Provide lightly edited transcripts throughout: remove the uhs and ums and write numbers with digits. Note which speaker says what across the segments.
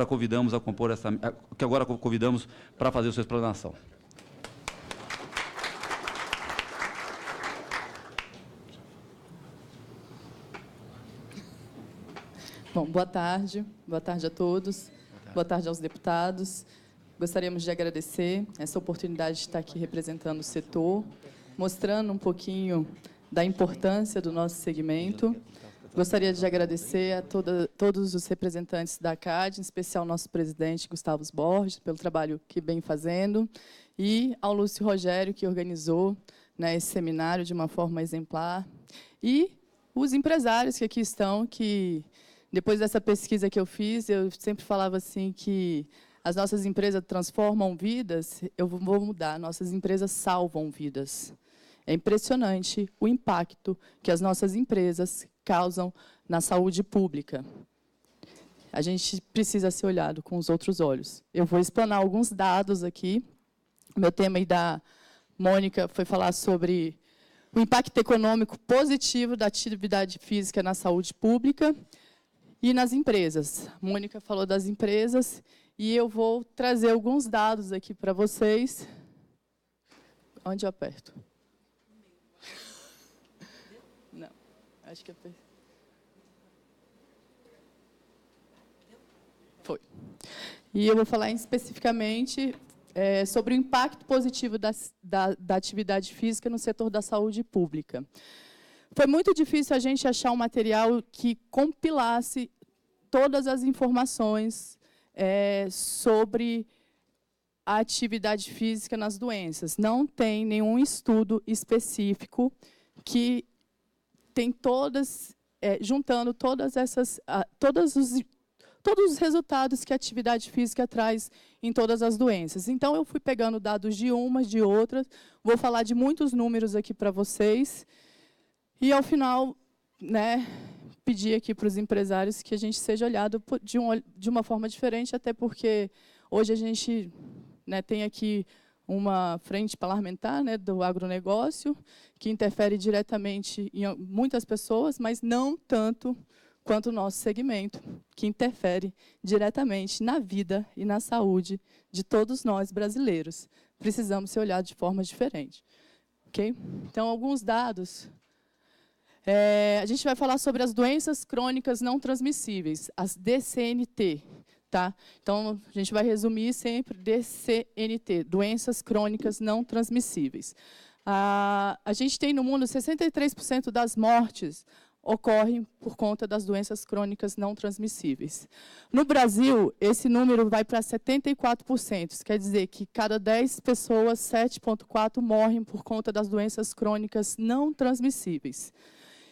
Speaker 1: convidamos a compor que agora convidamos para fazer a sua explanação.
Speaker 2: Bom, boa tarde a todos, boa tarde aos deputados. Gostaríamos de agradecer essa oportunidade de estar aqui representando o setor, mostrando um pouquinho da importância do nosso segmento. Gostaria de agradecer a todos os representantes da CAD, em especial ao nosso presidente, Gustavo Borges, pelo trabalho que vem fazendo, e ao Lúcio Rogério, que organizou, né, esse seminário de uma forma exemplar, e os empresários que aqui estão, que, depois dessa pesquisa que eu fiz, eu sempre falava assim que as nossas empresas transformam vidas, eu vou mudar, nossas empresas salvam vidas. É impressionante o impacto que as nossas empresas causam na saúde pública. A gente precisa ser olhado com os outros olhos. Eu vou explanar alguns dados aqui. Meu tema aí da Mônica foi falar sobre o impacto econômico positivo da atividade física na saúde pública e nas empresas. A Mônica falou das empresas e eu vou trazer alguns dados aqui para vocês. Onde eu aperto? Não, acho que aperto. Foi. E eu vou falar especificamente sobre o impacto positivo da atividade física no setor da saúde pública. Foi muito difícil a gente achar um material que compilasse todas as informações sobre a atividade física nas doenças. Não tem nenhum estudo específico que tem juntando todos os resultados que a atividade física traz em todas as doenças. Então, eu fui pegando dados de umas, de outras, vou falar de muitos números aqui para vocês, e, ao final, né, pedir aqui para os empresários que a gente seja olhado de uma forma diferente, até porque hoje a gente, né, tem aqui uma frente parlamentar, né, do agronegócio, que interfere diretamente em muitas pessoas, mas não tanto quanto o nosso segmento, que interfere diretamente na vida e na saúde de todos nós brasileiros. Precisamos ser olhados de forma diferente. Okay? Então, alguns dados. A gente vai falar sobre as doenças crônicas não transmissíveis, as DCNT. Tá? Então, a gente vai resumir sempre DCNT, doenças crônicas não transmissíveis. A gente tem no mundo 63% das mortes ocorrem por conta das doenças crônicas não transmissíveis. No Brasil, esse número vai para 74%. Isso quer dizer que cada 10 pessoas, 7,4 morrem por conta das doenças crônicas não transmissíveis.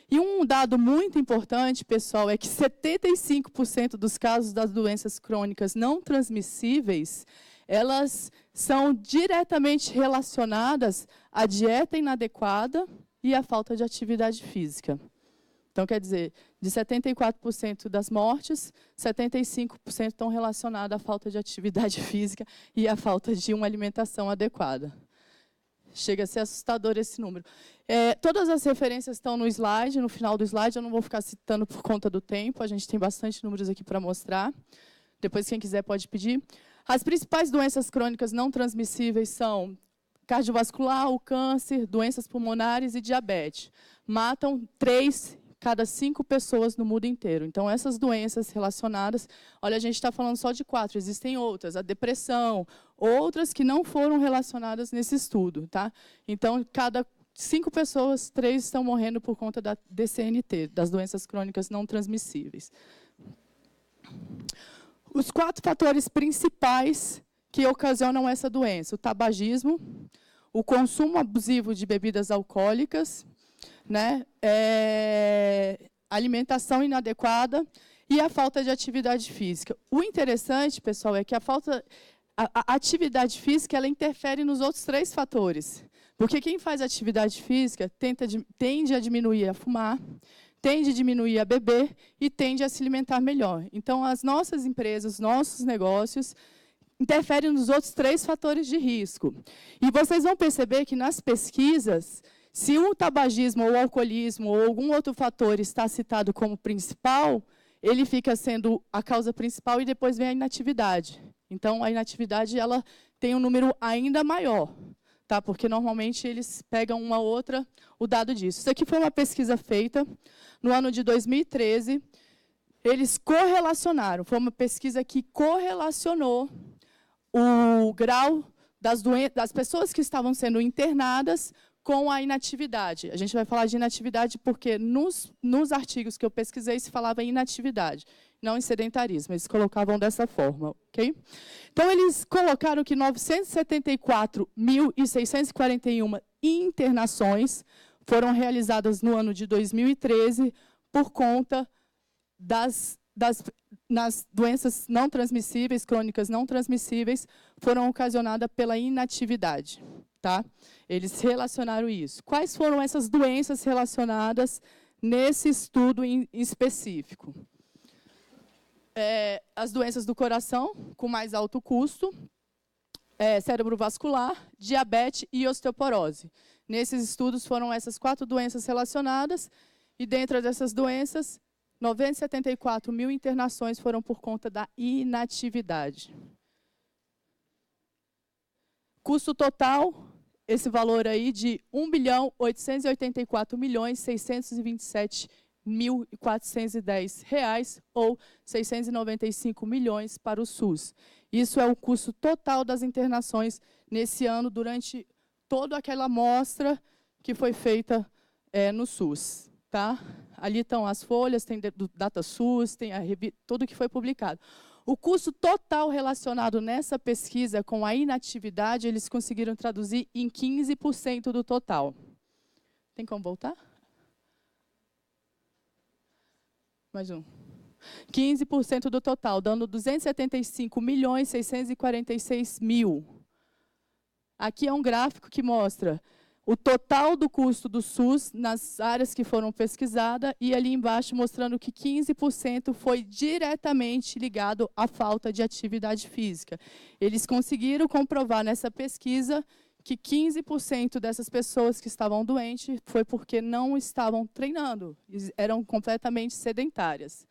Speaker 2: E um dado muito importante, pessoal, é que 75% dos casos das doenças crônicas não transmissíveis, elas são diretamente relacionadas à dieta inadequada e à falta de atividade física. Então, quer dizer, de 74% das mortes, 75% estão relacionadas à falta de atividade física e à falta de uma alimentação adequada. Chega a ser assustador esse número. Todas as referências estão no slide, no final do slide, eu não vou ficar citando por conta do tempo, a gente tem bastante números aqui para mostrar. Depois, quem quiser, pode pedir. As principais doenças crônicas não transmissíveis são cardiovascular, o câncer, doenças pulmonares e diabetes. Matam 3 cada 5 pessoas no mundo inteiro. Então, essas doenças relacionadas, olha, a gente está falando só de 4, existem outras, a depressão, outras que não foram relacionadas nesse estudo. Tá? Então, cada 5 pessoas, 3 estão morrendo por conta da DCNT, das doenças crônicas não transmissíveis. Os 4 fatores principais que ocasionam essa doença: o tabagismo, o consumo abusivo de bebidas alcoólicas, né, alimentação inadequada e a falta de atividade física. O interessante, pessoal, é que a atividade física ela interfere nos outros 3 fatores. Porque quem faz atividade física tende a diminuir a fumar, tende a diminuir a beber e tende a se alimentar melhor. Então, as nossas empresas, os nossos negócios interferem nos outros 3 fatores de risco. E vocês vão perceber que nas pesquisas, se o tabagismo ou o alcoolismo ou algum outro fator está citado como principal, ele fica sendo a causa principal e depois vem a inatividade. Então, a inatividade ela tem um número ainda maior, tá? Porque normalmente eles pegam o dado disso. Isso aqui foi uma pesquisa feita no ano de 2013. Eles correlacionaram, foi uma pesquisa que correlacionou o grau das pessoas que estavam sendo internadas com a inatividade. A gente vai falar de inatividade porque nos artigos que eu pesquisei se falava em inatividade, não em sedentarismo. Eles colocavam dessa forma, ok? Então, eles colocaram que 974.641 internações foram realizadas no ano de 2013 por conta nas doenças não transmissíveis, crônicas não transmissíveis, foram ocasionadas pela inatividade. Tá? Eles relacionaram isso. Quais foram essas doenças relacionadas nesse estudo em específico? As doenças do coração, com mais alto custo, cérebro vascular, diabetes e osteoporose. Nesses estudos foram essas 4 doenças relacionadas, e dentro dessas doenças, 974.000 internações foram por conta da inatividade. Custo total, esse valor aí de R$1.884.627.410 ou 695 milhões para o SUS. Isso é o custo total das internações nesse ano, durante toda aquela amostra que foi feita no SUS. Tá? Ali estão as folhas, tem do DataSUS, tem tudo que foi publicado. O custo total relacionado nessa pesquisa com a inatividade, eles conseguiram traduzir em 15% do total. Tem como voltar? Mais um. 15% do total, dando 275.646.000. Aqui é um gráfico que mostra o total do custo do SUS nas áreas que foram pesquisadas, e ali embaixo mostrando que 15% foi diretamente ligado à falta de atividade física. Eles conseguiram comprovar nessa pesquisa que 15% dessas pessoas que estavam doentes foi porque não estavam treinando, eram completamente sedentárias.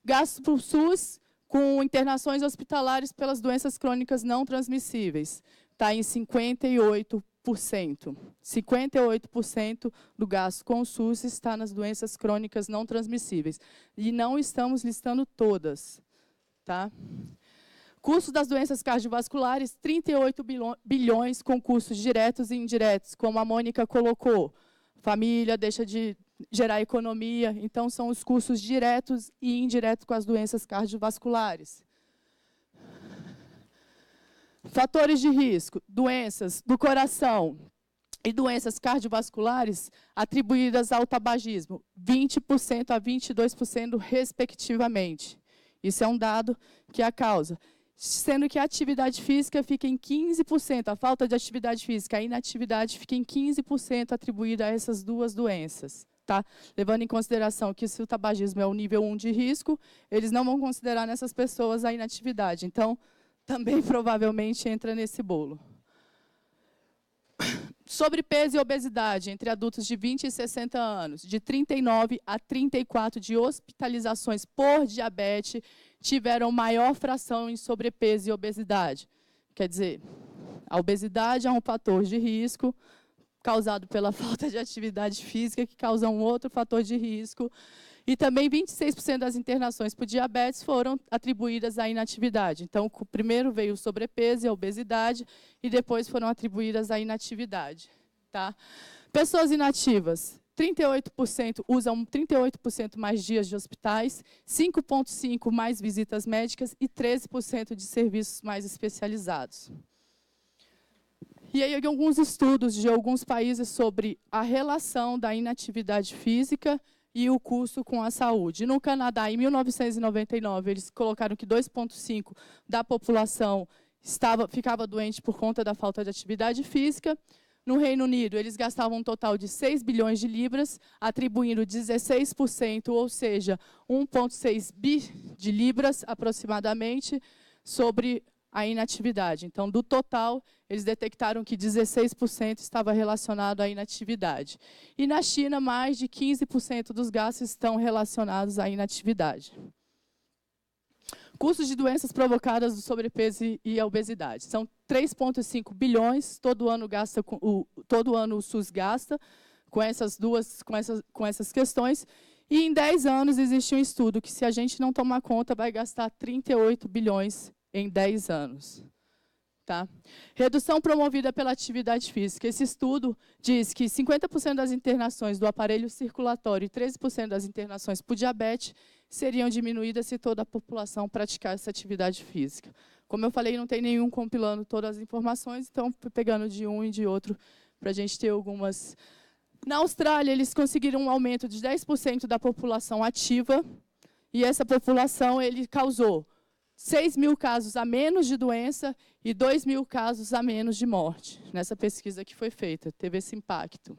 Speaker 2: Gasto para o SUS com internações hospitalares pelas doenças crônicas não transmissíveis. Está em 58%. 58% do gasto com o SUS está nas doenças crônicas não transmissíveis. E não estamos listando todas. Tá? Custo das doenças cardiovasculares, 38 bilhões com custos diretos e indiretos, como a Mônica colocou. Família deixa de gerar economia, então são os custos diretos e indiretos com as doenças cardiovasculares. Fatores de risco, doenças do coração e doenças cardiovasculares atribuídas ao tabagismo, 20% a 22% respectivamente. Isso é um dado que é a causa. Sendo que a atividade física fica em 15%, a falta de atividade física, a inatividade fica em 15% atribuída a essas duas doenças. Tá? Levando em consideração que se o tabagismo é o nível 1 de risco, eles não vão considerar nessas pessoas a inatividade. Então, também provavelmente entra nesse bolo. Sobrepeso e obesidade entre adultos de 20 e 60 anos, de 39 a 34 de hospitalizações por diabetes, tiveram maior fração em sobrepeso e obesidade. Quer dizer, a obesidade é um fator de risco causado pela falta de atividade física, que causa um outro fator de risco. E também 26% das internações por diabetes foram atribuídas à inatividade. Então, primeiro veio o sobrepeso e a obesidade, e depois foram atribuídas à inatividade. Tá? Pessoas inativas, 38% usam 38% mais dias de hospitais, 5,5% mais visitas médicas e 13% de serviços mais especializados. E aí, alguns estudos de alguns países sobre a relação da inatividade física e o custo com a saúde. No Canadá, em 1999, eles colocaram que 2,5% da população ficava doente por conta da falta de atividade física. No Reino Unido, eles gastavam um total de 6 bilhões de libras, atribuindo 16%, ou seja, 1,6 bi de libras, aproximadamente, sobre a inatividade. Então, do total, eles detectaram que 16% estava relacionado à inatividade. E na China, mais de 15% dos gastos estão relacionados à inatividade. Custos de doenças provocadas do sobrepeso e a obesidade. São 3,5 bilhões, todo ano o SUS gasta com essas questões. E em 10 anos existe um estudo que, se a gente não tomar conta, vai gastar 38 bilhões em 10 anos. Tá? Redução promovida pela atividade física. Esse estudo diz que 50% das internações do aparelho circulatório e 13% das internações por diabetes seriam diminuídas se toda a população praticasse atividade física. Como eu falei, não tem nenhum compilando todas as informações, então fui pegando de um e de outro para a gente ter algumas. Na Austrália, eles conseguiram um aumento de 10% da população ativa, e essa população ele causou 6 mil casos a menos de doença e 2 mil casos a menos de morte. Nessa pesquisa que foi feita, teve esse impacto.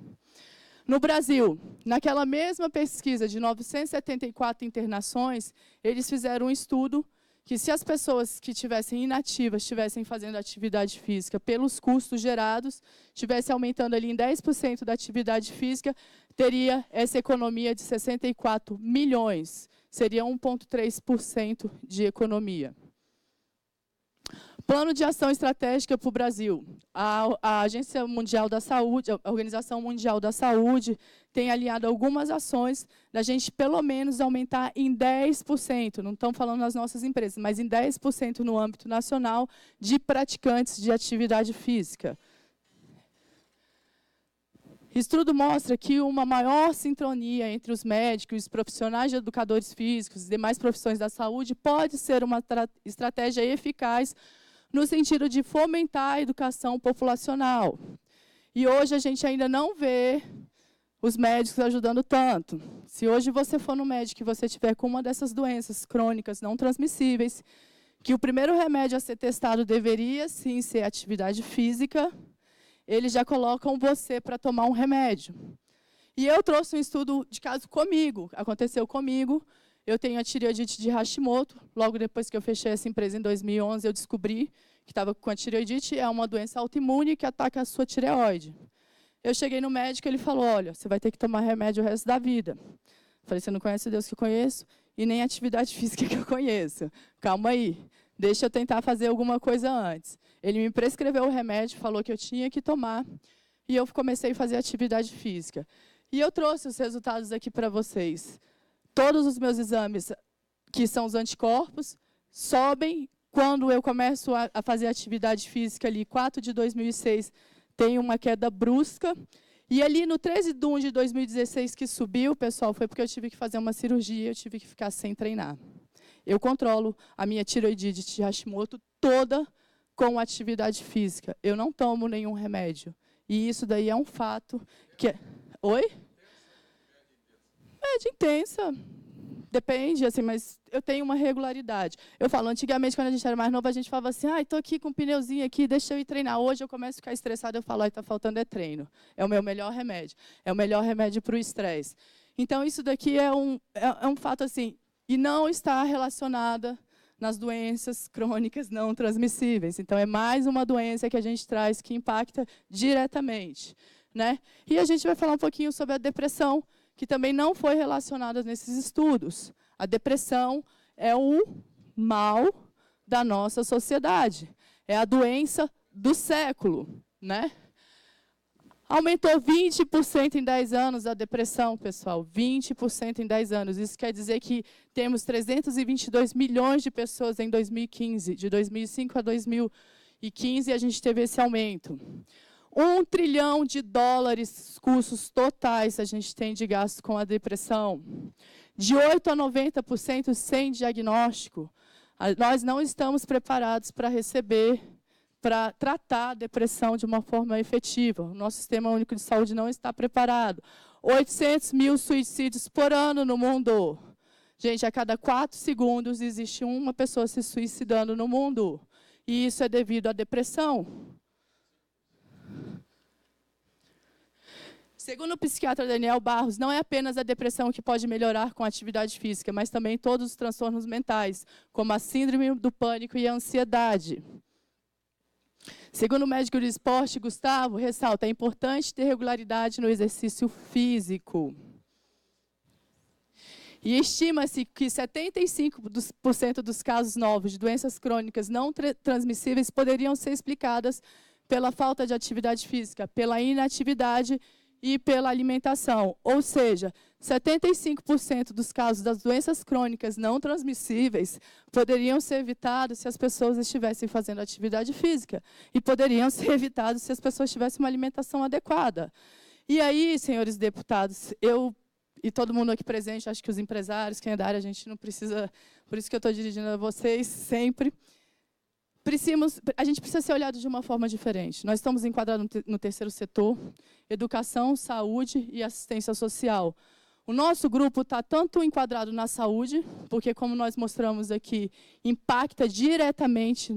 Speaker 2: No Brasil, naquela mesma pesquisa de 974 internações, eles fizeram um estudo que, se as pessoas que estivessem inativas estivessem fazendo atividade física, pelos custos gerados, estivesse aumentando ali em 10% da atividade física, teria essa economia de 64 milhões. Seria 1,3% de economia. Plano de ação estratégica para o Brasil. A Agência Mundial da Saúde, a Organização Mundial da Saúde, tem alinhado algumas ações da gente, pelo menos, aumentar em 10%, não estão falando nas nossas empresas, mas em 10% no âmbito nacional de praticantes de atividade física. Estudo mostra que uma maior sincronia entre os médicos, os profissionais de educadores físicos e demais profissões da saúde pode ser uma estratégia eficaz no sentido de fomentar a educação populacional. E hoje a gente ainda não vê os médicos ajudando tanto. Se hoje você for no médico e você tiver com uma dessas doenças crônicas não transmissíveis, que o primeiro remédio a ser testado deveria sim ser atividade física, eles já colocam você para tomar um remédio. E eu trouxe um estudo de caso comigo, aconteceu comigo. Eu tenho a tireoidite de Hashimoto. Logo depois que eu fechei essa empresa, em 2011, eu descobri que estava com a tireoidite. É uma doença autoimune que ataca a sua tireoide. Eu cheguei no médico, ele falou, olha, você vai ter que tomar remédio o resto da vida. Falei, você não conhece o Deus que eu conheço e nem a atividade física que eu conheço. Calma aí, deixa eu tentar fazer alguma coisa antes. Ele me prescreveu o remédio, falou que eu tinha que tomar, e eu comecei a fazer atividade física. E eu trouxe os resultados aqui para vocês. Todos os meus exames, que são os anticorpos, sobem quando eu começo a fazer atividade física ali, 4 de 2006, tem uma queda brusca. E ali no 13 de 1 de 2016 que subiu, pessoal, foi porque eu tive que fazer uma cirurgia, eu tive que ficar sem treinar. Eu controlo a minha tireoidite de Hashimoto toda com atividade física. Eu não tomo nenhum remédio. E isso daí é um fato que... Oi? Média intensa. Depende, assim, mas eu tenho uma regularidade. Eu falo, antigamente, quando a gente era mais novo, a gente falava assim, estou aqui com um pneuzinho aqui, deixa eu ir treinar. Hoje eu começo a ficar estressada, eu falo, está faltando é treino. É o meu melhor remédio. É o melhor remédio para o estresse. Então, isso daqui é um fato, assim, e não está relacionada nas doenças crônicas não transmissíveis. Então, é mais uma doença que a gente traz que impacta diretamente, né? E a gente vai falar um pouquinho sobre a depressão, que também não foi relacionada nesses estudos. A depressão é o mal da nossa sociedade. É a doença do século, né? Aumentou 20% em 10 anos a depressão, pessoal. 20% em 10 anos. Isso quer dizer que temos 322 milhões de pessoas em 2015. De 2005 a 2015, a gente teve esse aumento. 1 trilhão de dólares, custos totais, a gente tem de gasto com a depressão. De 8% a 90% sem diagnóstico. Nós não estamos preparados para receber, para tratar a depressão de uma forma efetiva. O nosso Sistema Único de Saúde não está preparado. 800 mil suicídios por ano no mundo. Gente, a cada 4 segundos existe uma pessoa se suicidando no mundo. E isso é devido à depressão. Segundo o psiquiatra Daniel Barros, não é apenas a depressão que pode melhorar com a atividade física, mas também todos os transtornos mentais, como a síndrome do pânico e a ansiedade. Segundo o médico do esporte, Gustavo, ressalta, é importante ter regularidade no exercício físico. E estima-se que 75% dos casos novos de doenças crônicas não transmissíveis poderiam ser explicadas pela falta de atividade física, pela inatividade e pela alimentação. Ou seja, 75% dos casos das doenças crônicas não transmissíveis poderiam ser evitados se as pessoas estivessem fazendo atividade física. E poderiam ser evitados se as pessoas tivessem uma alimentação adequada. E aí, senhores deputados, e todo mundo aqui presente, acho que os empresários, quem é da área, a gente não precisa, por isso que eu estou dirigindo a vocês sempre, a gente precisa ser olhado de uma forma diferente. Nós estamos enquadrados no terceiro setor, educação, saúde e assistência social. O nosso grupo está tanto enquadrado na saúde, porque, como nós mostramos aqui, impacta diretamente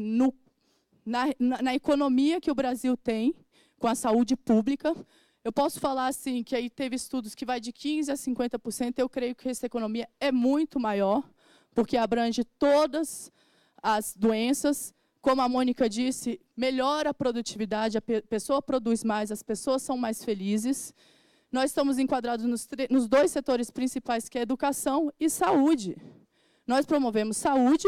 Speaker 2: na economia que o Brasil tem com a saúde pública. Eu posso falar assim, que aí teve estudos que vai de 15% a 50%, eu creio que essa economia é muito maior, porque abrange todas as doenças. Como a Mônica disse, melhora a produtividade, a pessoa produz mais, as pessoas são mais felizes. Nós estamos enquadrados nos dois setores principais, que é educação e saúde. Nós promovemos saúde.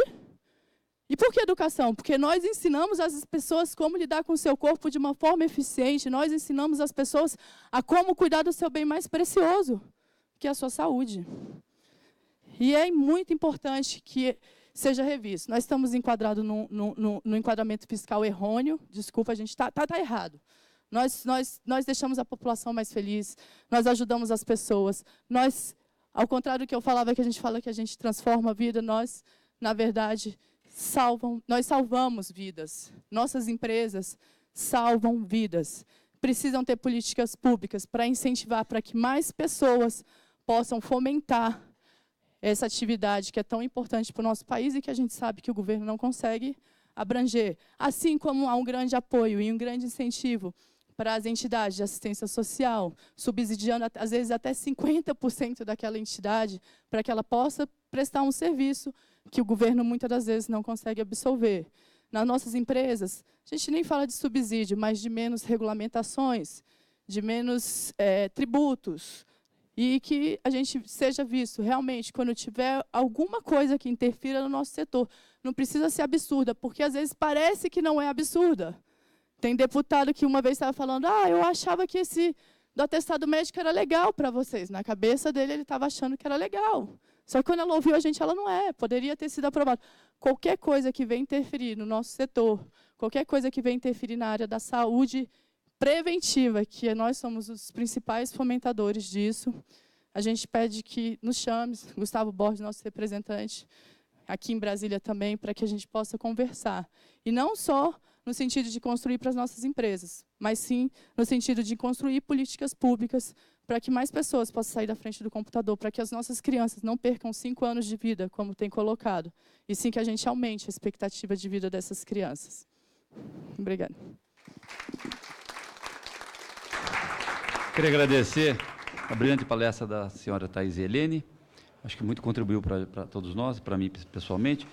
Speaker 2: E por que educação? Porque nós ensinamos as pessoas como lidar com o seu corpo de uma forma eficiente. Nós ensinamos as pessoas a como cuidar do seu bem mais precioso, que é a sua saúde. E é muito importante que seja revisto. Nós estamos enquadrados no enquadramento fiscal errôneo. Desculpa, a gente está errado. Nós deixamos a população mais feliz, nós ajudamos as pessoas. Ao contrário do que eu falava, que a gente fala que a gente transforma a vida, nós, na verdade, nós salvamos vidas. Nossas empresas salvam vidas. Precisam ter políticas públicas para incentivar, para que mais pessoas possam fomentar essa atividade que é tão importante para o nosso país e que a gente sabe que o governo não consegue abranger. Assim como há um grande apoio e um grande incentivo para as entidades de assistência social, subsidiando, às vezes, até 50% daquela entidade, para que ela possa prestar um serviço que o governo, muitas das vezes, não consegue absolver. Nas nossas empresas, a gente nem fala de subsídio, mas de menos regulamentações, de menos tributos, e que a gente seja visto, realmente, quando tiver alguma coisa que interfira no nosso setor. Não precisa ser absurda, porque, às vezes, parece que não é absurda. Tem deputado que uma vez estava falando, eu achava que esse do atestado médico era legal para vocês. Na cabeça dele, ele estava achando que era legal. Só que quando ela ouviu a gente, ela não é. Poderia ter sido aprovado. Qualquer coisa que venha interferir no nosso setor, qualquer coisa que venha interferir na área da saúde preventiva, que nós somos os principais fomentadores disso, a gente pede que nos chame, Gustavo Borges, nosso representante, aqui em Brasília também, para que a gente possa conversar. E não só no sentido de construir para as nossas empresas, mas sim no sentido de construir políticas públicas para que mais pessoas possam sair da frente do computador, para que as nossas crianças não percam 5 anos de vida, como tem colocado, e sim que a gente aumente a expectativa de vida dessas crianças. Obrigada.
Speaker 1: Queria agradecer a brilhante palestra da senhora Thais Helene. Acho que muito contribuiu para todos nós, para mim pessoalmente.